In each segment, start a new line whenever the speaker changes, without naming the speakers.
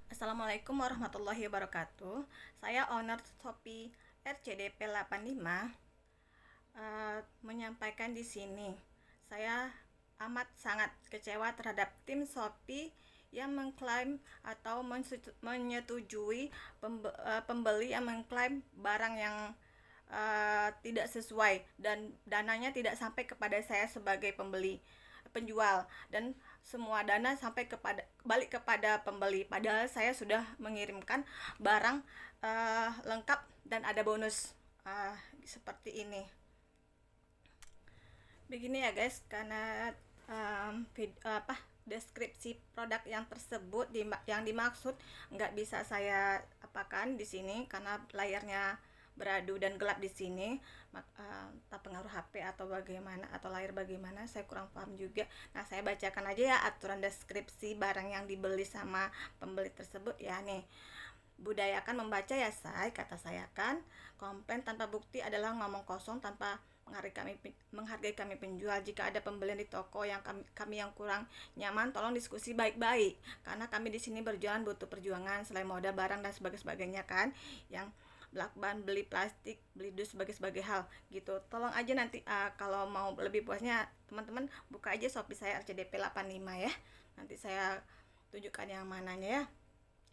Assalamualaikum warahmatullahi wabarakatuh. Saya owner Shopee RCDP 85 menyampaikan di sini. Saya amat sangat kecewa terhadap tim Shopee yang mengklaim atau menyetujui pembeli yang mengklaim barang yang tidak sesuai dan dananya tidak sampai kepada saya sebagai penjual, dan semua dana sampai kepada balik kepada pembeli, padahal saya sudah mengirimkan barang lengkap dan ada bonus seperti ini. Begini ya guys, karena deskripsi produk yang tersebut yang dimaksud nggak bisa saya apakan di sini karena layarnya beradu dan gelap di sini. Tak pengaruh HP atau bagaimana atau layar bagaimana, saya kurang paham juga. Nah, saya bacakan aja ya aturan deskripsi barang yang dibeli sama pembeli tersebut ya nih. Budayakan membaca ya say, kata saya kan. Komplain tanpa bukti adalah ngomong kosong tanpa menghargai kami penjual. Jika ada pembelian di toko yang kami yang kurang nyaman, tolong diskusi baik-baik, karena kami di sini berjualan butuh perjuangan selain modal barang dan sebagainya kan, yang lakban, beli plastik, beli dus sebagai hal gitu. Tolong aja nanti kalau mau lebih puasnya teman-teman buka aja Shopee saya RCDP 85 ya. Nanti saya tunjukkan yang mananya ya.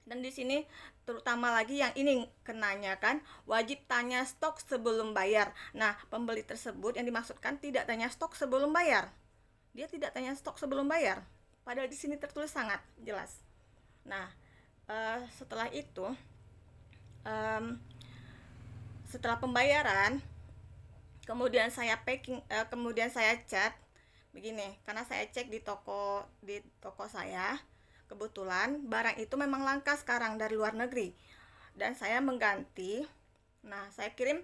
Dan di sini terutama lagi yang ini kenanya kan, wajib tanya stok sebelum bayar. Nah, pembeli tersebut yang dimaksudkan tidak tanya stok sebelum bayar. Dia tidak tanya stok sebelum bayar. Padahal di sini tertulis sangat jelas. Nah, setelah itu setelah pembayaran, kemudian saya kemudian saya chat begini, karena saya cek di toko saya. Kebetulan barang itu memang langka sekarang dari luar negeri dan saya mengganti. Nah, saya kirim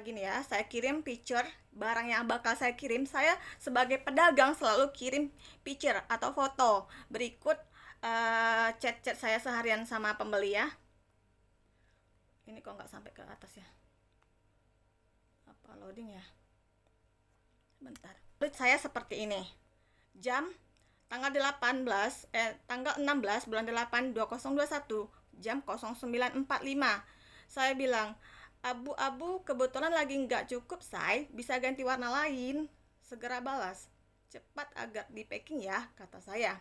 gini ya, saya kirim picture barang yang bakal saya kirim. Saya sebagai pedagang selalu kirim picture atau foto berikut chat-chat saya seharian sama pembeli ya. Ini kok nggak sampai ke atas ya, apa loading ya, bentar. Saya seperti ini, jam tanggal 16 bulan 8 2021 jam 09.45. Saya bilang, abu-abu kebetulan lagi nggak cukup, say, bisa ganti warna lain, segera balas, cepat agar di packing ya, kata saya.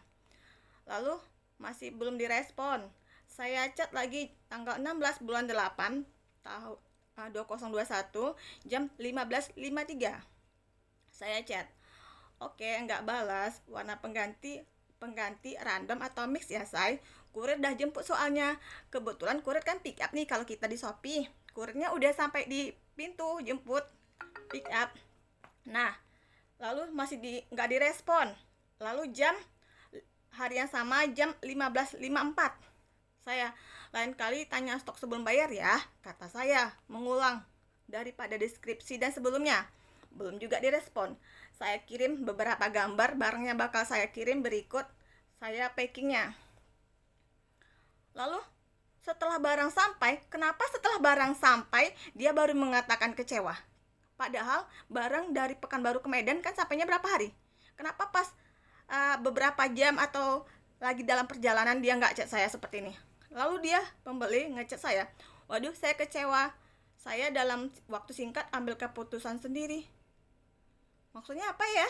Lalu masih belum direspon. Saya chat lagi tanggal 16 bulan 8 tahun 2021 jam 15.53. Saya chat, oke, nggak balas, warna pengganti random atau mix ya say. Kurir dah jemput soalnya. Kebetulan kurir kan pick up nih kalau kita di Shopee. Kurirnya udah sampai di pintu jemput pick up. Nah, lalu masih nggak direspon. Lalu hari yang sama jam 15.54. Saya, lain kali tanya stok sebelum bayar ya, kata saya, mengulang daripada deskripsi dan sebelumnya. Belum juga direspon. Saya kirim beberapa gambar barang yang bakal saya kirim berikut saya packingnya. Lalu setelah barang sampai, kenapa setelah barang sampai dia baru mengatakan kecewa? Padahal barang dari Pekanbaru ke Medan kan sampainya berapa hari? Kenapa pas beberapa jam atau lagi dalam perjalanan dia nggak chat saya seperti ini? Lalu dia pembeli ngechat saya, waduh saya kecewa, saya dalam waktu singkat ambil keputusan sendiri. Maksudnya apa ya?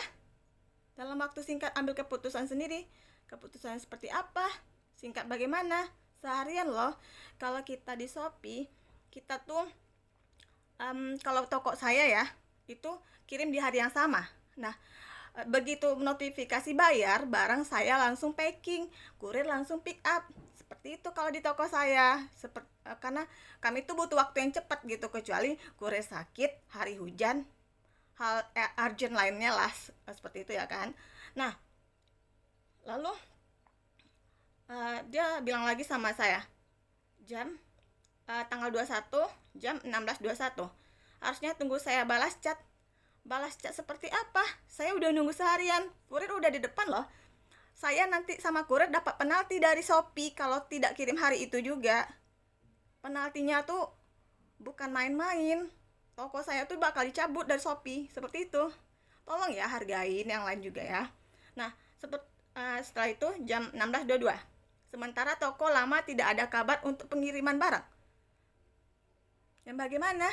Dalam waktu singkat ambil keputusan sendiri. Keputusan seperti apa? Singkat bagaimana? Seharian loh. Kalau kita di Shopee, kita tuh kalau toko saya ya, itu kirim di hari yang sama. Nah, begitu notifikasi bayar, barang saya langsung packing, kurir langsung pick up. Seperti itu kalau di toko saya. Karena kami tuh butuh waktu yang cepat gitu, kecuali kurir sakit, hari hujan, hal urgent lainnya lah, seperti itu ya kan. Nah, lalu dia bilang lagi sama saya, tanggal 21 jam 16.21 harusnya tunggu saya balas chat. Balas chat seperti apa? Saya udah nunggu seharian, kurir udah di depan loh. Saya nanti sama kurir dapat penalti dari Shopee kalau tidak kirim hari itu juga. Penaltinya tuh bukan main-main. Toko saya tuh bakal dicabut dari Shopee, seperti itu. Tolong ya hargain yang lain juga ya. Nah, setelah itu jam 16.22 sementara toko lama tidak ada kabar untuk pengiriman barang. Dan bagaimana?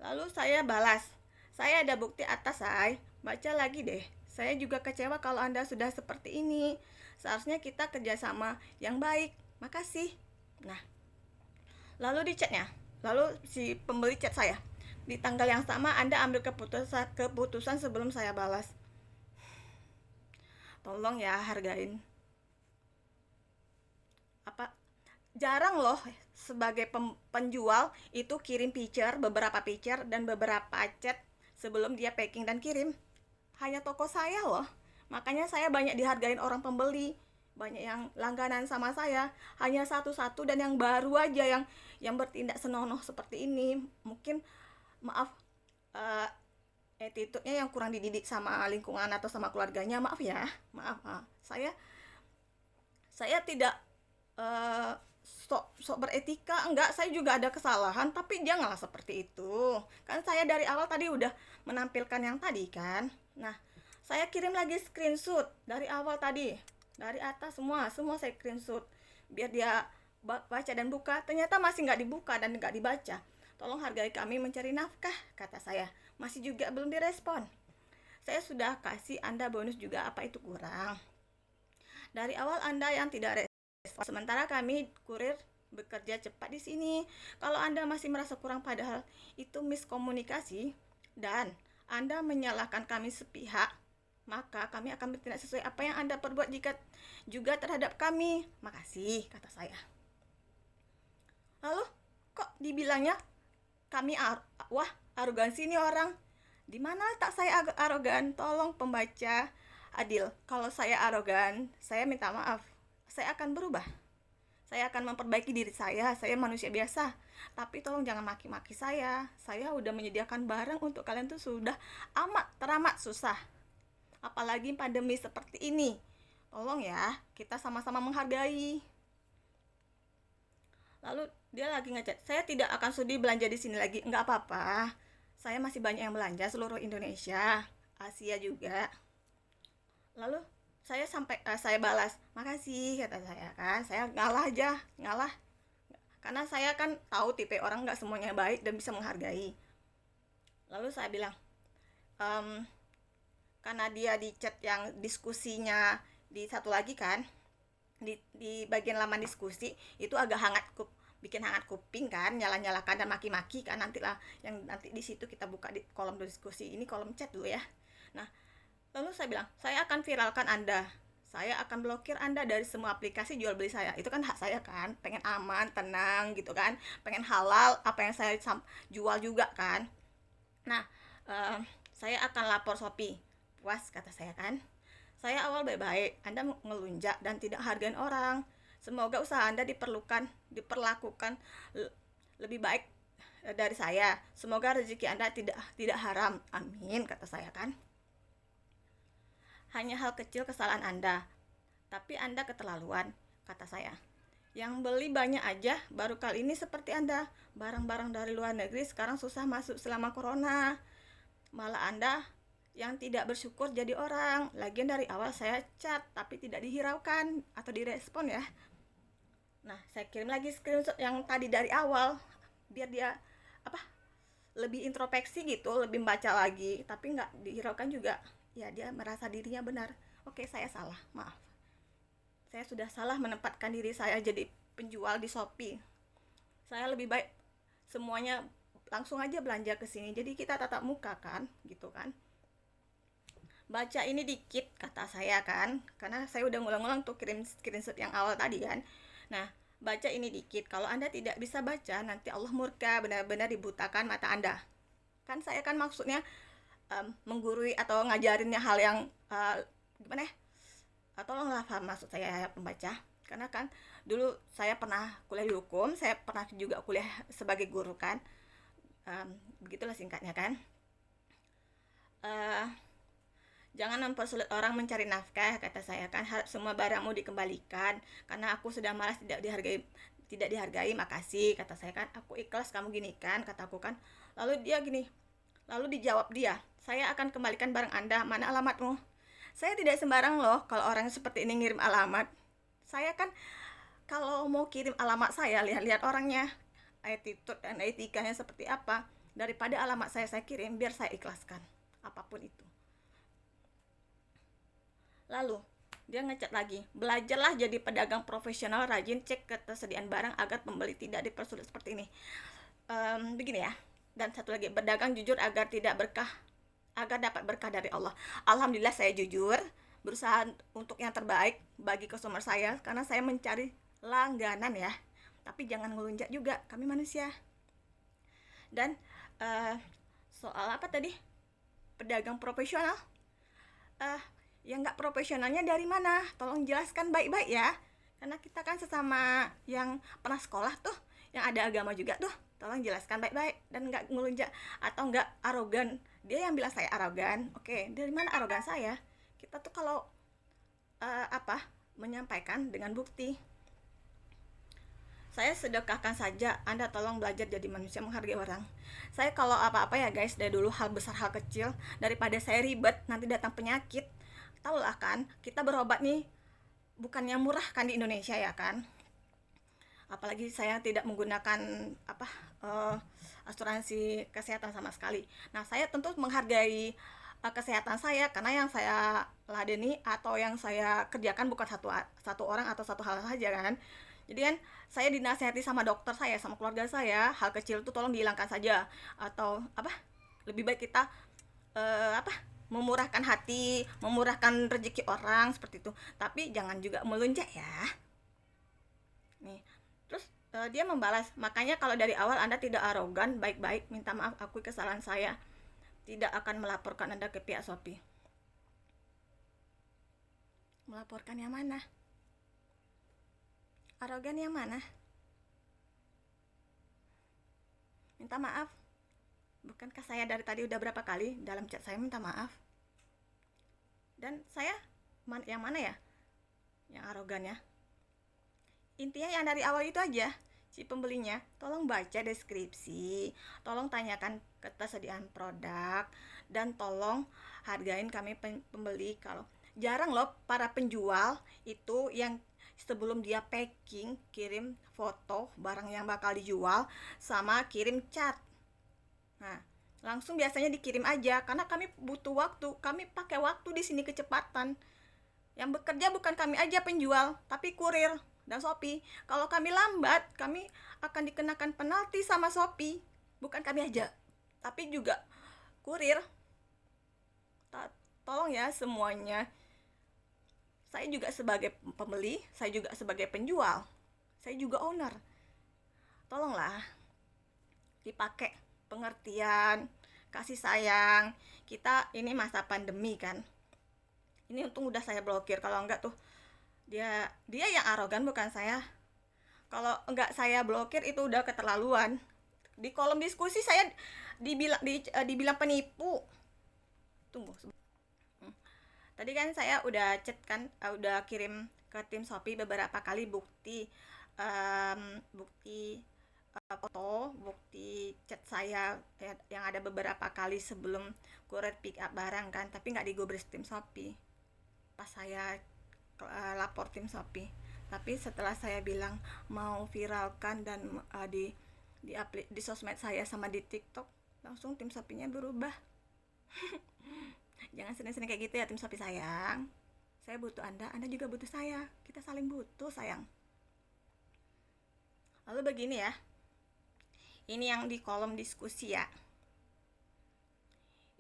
Lalu saya balas, saya ada bukti atas, say. Baca lagi deh. Saya juga kecewa kalau Anda sudah seperti ini. Seharusnya kita kerjasama yang baik. Makasih. Nah, lalu di chatnya, lalu si pembeli chat saya. Di tanggal yang sama Anda ambil keputusan sebelum saya balas. Tolong ya hargain. Jarang loh sebagai penjual itu kirim beberapa picture dan beberapa chat sebelum dia packing dan kirim. Hanya toko saya loh. Makanya saya banyak dihargain orang pembeli. Banyak yang langganan sama saya. Hanya satu-satu dan yang baru aja yang bertindak senonoh seperti ini. Mungkin maaf attitude-nya yang kurang dididik sama lingkungan atau sama keluarganya. Maaf ya. Maaf. Saya tidak sok beretika, enggak, saya juga ada kesalahan, tapi janganlah seperti itu. Kan saya dari awal tadi udah menampilkan yang tadi kan. Nah, saya kirim lagi screenshot dari awal tadi. Dari atas semua saya screenshot. Biar dia baca dan buka, ternyata masih nggak dibuka dan nggak dibaca. Tolong hargai kami mencari nafkah, kata saya. Masih juga belum direspon. Saya sudah kasih Anda bonus juga, apa itu kurang? Dari awal Anda yang tidak respon, sementara kami kurir bekerja cepat di sini. Kalau Anda masih merasa kurang padahal itu miskomunikasi dan Anda menyalahkan kami sepihak, maka kami akan bertindak sesuai apa yang Anda perbuat jika juga terhadap kami. Makasih, kata saya. Lalu kok dibilangnya kami arogansi ini orang? Di mana tak saya arogan? Tolong pembaca adil. Kalau saya arogan, saya minta maaf. Saya akan berubah. Saya akan memperbaiki diri saya manusia biasa. Tapi tolong jangan maki-maki saya. Saya udah menyediakan barang untuk kalian tuh sudah teramat susah. Apalagi pandemi seperti ini. Tolong ya, kita sama-sama menghargai. Lalu dia lagi ngechat, saya tidak akan sudi belanja di sini lagi. Enggak apa-apa. Saya masih banyak yang belanja seluruh Indonesia, Asia juga. Lalu saya balas, makasih, kata saya kan. Saya ngalah. Karena saya kan tahu tipe orang nggak semuanya baik dan bisa menghargai. Lalu saya bilang, karena dia di chat yang diskusinya di satu lagi kan, di bagian laman diskusi itu agak bikin hangat kuping kan, nyala-nyalakan dan maki-maki kan. Nanti di situ kita buka di kolom diskusi, ini kolom chat dulu ya. Nah, lalu saya bilang, saya akan viralkan Anda. Saya akan blokir Anda dari semua aplikasi jual beli saya. Itu kan hak saya kan. Pengen aman, tenang gitu kan. Pengen halal apa yang saya jual juga kan. Nah, saya akan lapor Shopee. Puas, kata saya kan. Saya awal baik-baik. Anda ngelunjak dan tidak hargain orang. Semoga usaha Anda diperlakukan lebih baik dari saya. Semoga rezeki Anda tidak haram. Amin, kata saya kan. Hanya hal kecil kesalahan Anda, tapi Anda keterlaluan, kata saya. Yang beli banyak aja, baru kali ini seperti Anda. Barang-barang dari luar negeri sekarang susah masuk selama corona. Malah Anda yang tidak bersyukur jadi orang. Lagian dari awal saya chat, tapi tidak dihiraukan atau direspon ya. Nah, saya kirim lagi screenshot yang tadi dari awal, biar dia lebih introspeksi gitu, lebih membaca lagi, tapi nggak dihiraukan juga. Ya, dia merasa dirinya benar. Oke, saya salah, maaf. Saya sudah salah menempatkan diri saya jadi penjual di Shopee. Saya lebih baik semuanya langsung aja belanja ke sini. Jadi kita tatap muka kan, gitu kan. Baca ini dikit, kata saya kan. Karena saya udah ngulang-ngulang tuh kirim screenshot yang awal tadi kan. Nah, baca ini dikit. Kalau Anda tidak bisa baca, nanti Allah murka, benar-benar dibutakan mata Anda. Kan saya kan maksudnya menggurui atau ngajarinnya hal yang gimana ya, tolonglah paham maksud saya pembaca. Karena kan dulu saya pernah kuliah di hukum, saya pernah juga kuliah sebagai guru kan, begitulah singkatnya kan. Jangan mempersulit orang mencari nafkah, kata saya kan. Semua barangmu dikembalikan karena aku sudah malas tidak dihargai, makasih, kata saya kan. Aku ikhlas kamu gini kan, kataku kan. Lalu dijawab dia, saya akan kembalikan barang Anda, mana alamatmu? Saya tidak sembarang loh kalau orang seperti ini ngirim alamat. Saya kan kalau mau kirim alamat saya, lihat-lihat orangnya, attitude dan etikanya seperti apa. Daripada alamat saya kirim, biar saya ikhlaskan apapun itu. Lalu dia ngechat lagi, belajarlah jadi pedagang profesional, rajin cek ketersediaan barang agar pembeli tidak dipersulit seperti ini. Begini ya. Dan satu lagi, berdagang jujur agar dapat berkah dari Allah. Alhamdulillah saya jujur, berusaha untuk yang terbaik bagi customer saya karena saya mencari langganan ya. Tapi jangan ngelunjak juga, kami manusia. Dan soal apa tadi? Pedagang profesional. Yang nggak profesionalnya dari mana? Tolong jelaskan baik-baik ya. Karena kita kan sesama yang pernah sekolah tuh, yang ada agama juga tuh. Tolong jelaskan baik-baik dan nggak ngelunjak atau nggak arogan. Dia yang bilang saya arogan. Oke, dari mana arogan saya? Kita tuh kalau menyampaikan dengan bukti. Saya sedekahkan saja, Anda tolong belajar jadi manusia menghargai orang. Saya kalau apa-apa ya guys, dari dulu hal besar hal kecil, daripada saya ribet nanti datang penyakit. Tahu lah kan, kita berobat nih bukannya murah kan di Indonesia ya kan. Apalagi saya tidak menggunakan asuransi kesehatan sama sekali. Nah, saya tentu menghargai kesehatan saya karena yang saya ladeni atau yang saya kerjakan bukan satu orang atau satu hal saja kan. Jadi kan saya dinasihati sama dokter saya, sama keluarga saya, hal kecil itu tolong dihilangkan saja atau lebih baik kita memurahkan hati, memurahkan rezeki orang seperti itu. Tapi jangan juga melunjak ya. Nih, terus dia membalas, makanya kalau dari awal Anda tidak arogan, baik-baik minta maaf, akui kesalahan saya. Tidak akan melaporkan Anda ke pihak Shopee. Melaporkan yang mana? Arogan yang mana? Minta maaf. Bukankah saya dari tadi udah berapa kali dalam chat saya minta maaf? Dan saya yang mana ya? Yang arogan ya. Intinya yang dari awal itu aja. Si pembelinya, tolong baca deskripsi, tolong tanyakan ketersediaan produk, dan tolong hargain kami pembeli. Kalau jarang loh para penjual itu yang sebelum dia packing kirim foto barang yang bakal dijual sama kirim chat. Nah, langsung biasanya dikirim aja karena kami butuh waktu. Kami pakai waktu di sini kecepatan. Yang bekerja bukan kami aja penjual, tapi kurir dan Shopee. Kalau kami lambat, kami akan dikenakan penalti sama Shopee. Bukan kami aja, tapi juga kurir. Tolong ya semuanya. Saya juga sebagai pembeli, saya juga sebagai penjual, saya juga owner. Tolonglah dipakai pengertian, kasih sayang. Kita ini masa pandemi kan. Ini untung udah saya blokir, kalau enggak tuh dia yang arogan bukan saya. Kalau enggak saya blokir itu udah keterlaluan. Di kolom diskusi saya dibilang penipu. Tunggu. Tadi kan saya udah chat kan, udah kirim ke tim Shopee beberapa kali bukti foto, bukti chat saya yang ada beberapa kali sebelum kurir pick up barang kan, tapi nggak digubris tim Shopee. Pas saya lapor tim Shopee, tapi setelah saya bilang mau viralkan dan di sosmed saya sama di TikTok, langsung tim Shopee-nya berubah. Jangan sering-sering kayak gitu ya tim Shopee sayang. Saya butuh Anda juga butuh saya. Kita saling butuh sayang. Lalu begini ya. Ini yang di kolom diskusi ya.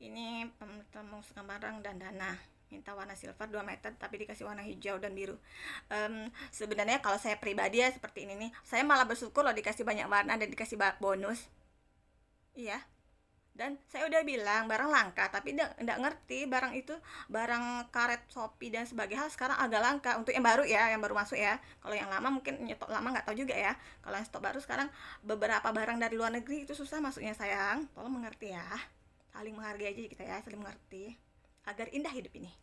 Ini pememuskan barang dan dana. Minta warna silver 2 meter tapi dikasih warna hijau dan biru. Sebenarnya kalau saya pribadi ya seperti ini nih, saya malah bersyukur loh dikasih banyak warna dan dikasih bonus. Iya. Dan saya udah bilang barang langka, tapi enggak ngerti barang itu barang karet Shopee dan sebagainya sekarang agak langka untuk yang baru ya, yang baru masuk ya. Kalau yang lama mungkin nyetok lama nggak tahu juga ya. Kalau yang stok baru sekarang beberapa barang dari luar negeri itu susah masuknya sayang. Tolong mengerti ya. Saling menghargai aja kita ya, saling mengerti agar indah hidup ini.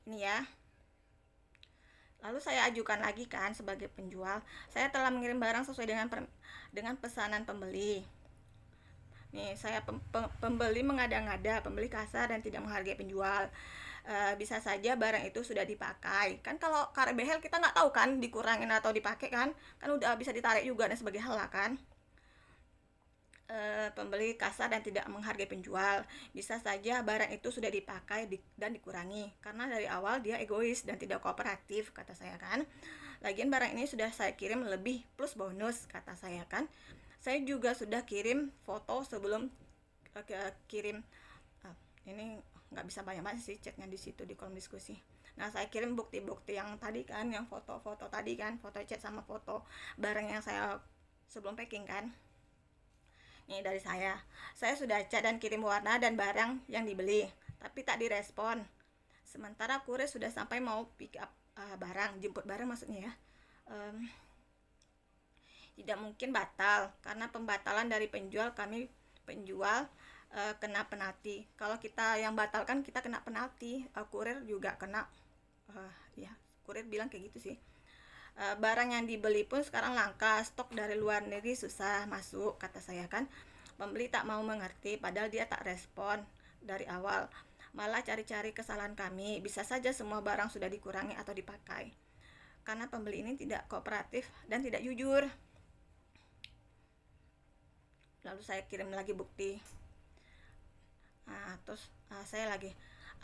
Ini ya. Lalu saya ajukan lagi kan sebagai penjual, saya telah mengirim barang sesuai dengan pesanan pembeli. Nih, saya pembeli mengada-ngada, pembeli kasar dan tidak menghargai penjual. bisa saja barang itu sudah dipakai. Kan kalau karet behel kita nggak tahu kan dikurangin atau dipakai kan udah bisa ditarik juga dan sebagai hal kan. Pembeli kasar dan tidak menghargai penjual. Bisa saja barang itu sudah dipakai dan dikurangi karena dari awal dia egois dan tidak kooperatif, kata saya kan. Lagian barang ini sudah saya kirim lebih plus bonus, kata saya kan. Saya juga sudah kirim foto sebelum kirim. Ini nggak bisa banyak-banyak sih chatnya di situ di kolom diskusi. Nah, saya kirim bukti-bukti yang tadi kan, yang foto-foto tadi kan, foto chat sama foto barang yang saya sebelum packing kan. Nih dari saya sudah chat dan kirim warna dan barang yang dibeli, tapi tak direspon. Sementara kurir sudah sampai mau pick up barang, jemput barang maksudnya ya. Tidak mungkin batal, karena pembatalan dari penjual kena penalti. Kalau kita yang batalkan kita kena penalti, kurir juga kena. Ya, kurir bilang kayak gitu sih. Barang yang dibeli pun sekarang langka, stok dari luar negeri susah masuk, kata saya kan. Pembeli tak mau mengerti, padahal dia tak respon dari awal, malah cari-cari kesalahan kami. Bisa saja semua barang sudah dikurangi atau dipakai, karena pembeli ini tidak kooperatif dan tidak jujur. Lalu saya kirim lagi bukti. Terus saya lagi,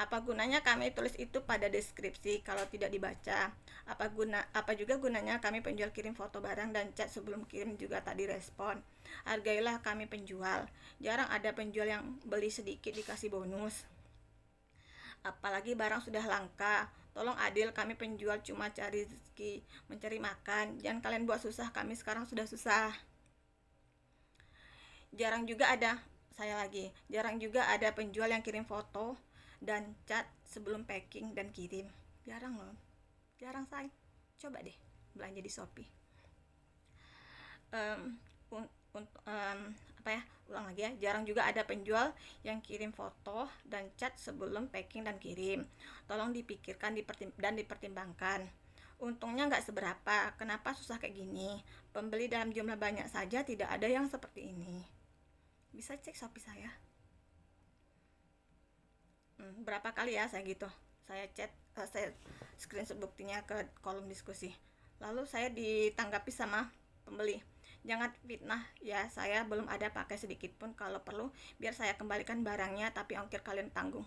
apa gunanya kami tulis itu pada deskripsi kalau tidak dibaca? Apa juga gunanya kami penjual kirim foto barang dan chat sebelum kirim juga tak direspon? Hargailah kami penjual. Jarang ada penjual yang beli sedikit dikasih bonus. Apalagi barang sudah langka. Tolong adil, kami penjual cuma cari rezeki, mencari makan. Jangan kalian buat susah, kami sekarang sudah susah. Jarang juga ada penjual yang kirim foto dan chat sebelum packing dan kirim. Jarang loh, say. Coba deh belanja di Shopee. Ulang lagi ya. Jarang juga ada penjual yang kirim foto dan chat sebelum packing dan kirim. Tolong dipikirkan dan dipertimbangkan. Untungnya nggak seberapa. Kenapa susah kayak gini? Pembeli dalam jumlah banyak saja tidak ada yang seperti ini. Bisa cek Shopee saya. Berapa kali ya saya gitu, saya chat, saya screenshot buktinya ke kolom diskusi. Lalu saya ditanggapi sama pembeli, jangan fitnah ya, saya belum ada pakai sedikit pun, kalau perlu biar saya kembalikan barangnya tapi ongkir kalian tanggung.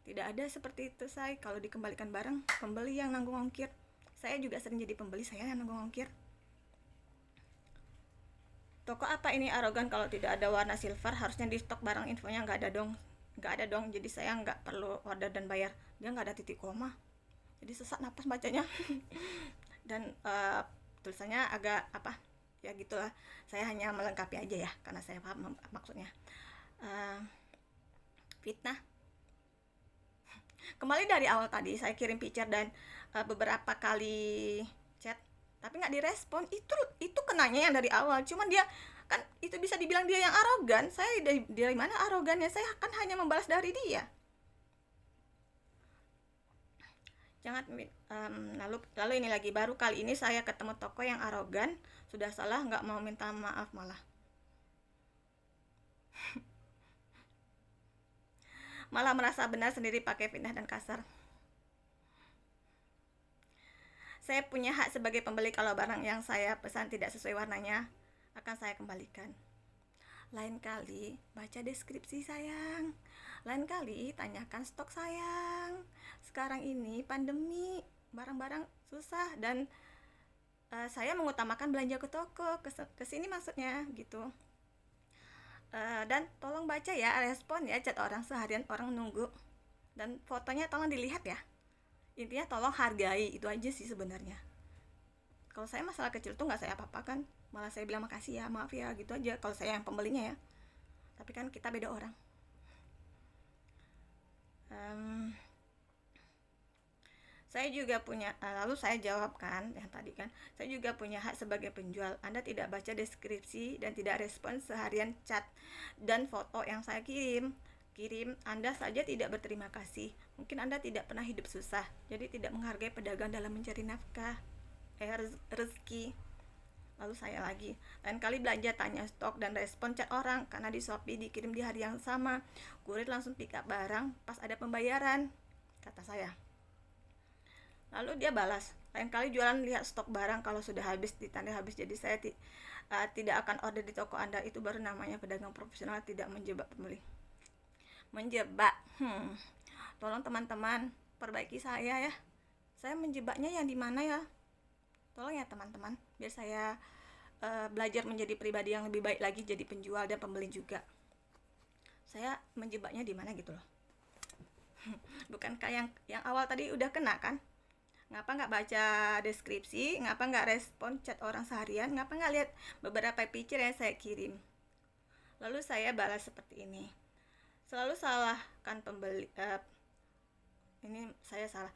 Tidak ada seperti itu, saya kalau dikembalikan barang pembeli yang nanggung ongkir. Saya juga sering jadi pembeli, saya yang nanggung ongkir. Toko apa ini arogan kalau tidak ada warna silver? Harusnya di stok barang infonya nggak ada dong, jadi saya nggak perlu order dan bayar. Dia nggak ada titik koma, jadi sesak napas bacanya. Dan tulisannya agak ya gitulah. Saya hanya melengkapi aja ya, karena saya paham maksudnya. Fitnah. Kembali dari awal tadi, saya kirim picture dan beberapa kali chat, tapi nggak direspon. Itu kenanya yang dari awal. Cuman dia kan itu bisa dibilang dia yang arogan. Saya dari mana arogannya? Saya kan hanya membalas dari dia. Jangan lalu ini lagi, baru kali ini saya ketemu toko yang arogan, sudah salah nggak mau minta maaf malah. Malah merasa benar sendiri pakai fitnah dan kasar. Saya punya hak sebagai pembeli, kalau barang yang saya pesan tidak sesuai warnanya akan saya kembalikan. Lain kali baca deskripsi sayang, lain kali tanyakan stok sayang. Sekarang ini pandemi, barang-barang susah dan saya mengutamakan belanja ke toko, ke sini maksudnya gitu. Dan tolong baca ya, respon ya chat orang, seharian orang nunggu, dan fotonya tolong dilihat ya. Intinya tolong hargai, itu aja sih sebenarnya. Kalau saya masalah kecil tuh nggak saya apa-apakan, malah saya bilang makasih ya, maaf ya, gitu aja kalau saya yang pembelinya ya. Tapi kan kita beda orang. Saya juga punya, lalu saya jawab kan yang tadi kan, saya juga punya hak sebagai penjual. Anda tidak baca deskripsi dan tidak respon seharian chat dan foto yang saya kirim, Anda saja tidak berterima kasih. Mungkin Anda tidak pernah hidup susah, jadi tidak menghargai pedagang dalam mencari nafkah, rezeki. Lalu saya lagi, lain kali belanja tanya stok dan respon chat orang, karena di Shopee dikirim di hari yang sama, kurir langsung pick up barang pas ada pembayaran. kata saya. Lalu dia balas, lain kali jualan lihat stok barang, kalau sudah habis ditanda habis. Jadi saya tidak akan order di toko Anda. Itu baru namanya pedagang profesional, tidak menjebak pembeli. Menjebak, tolong teman-teman perbaiki saya ya. Saya menjebaknya yang di mana ya? Tolong ya teman-teman, biar saya belajar menjadi pribadi yang lebih baik lagi, jadi penjual dan pembeli juga. Saya menjebaknya di mana gitu loh. Bukankah yang awal tadi udah kena kan? Ngapa nggak baca deskripsi? Ngapa nggak respon chat orang seharian? Ngapa nggak lihat beberapa picture yang saya kirim? Lalu saya balas seperti ini. Selalu salahkan pembeli. Ini saya salah.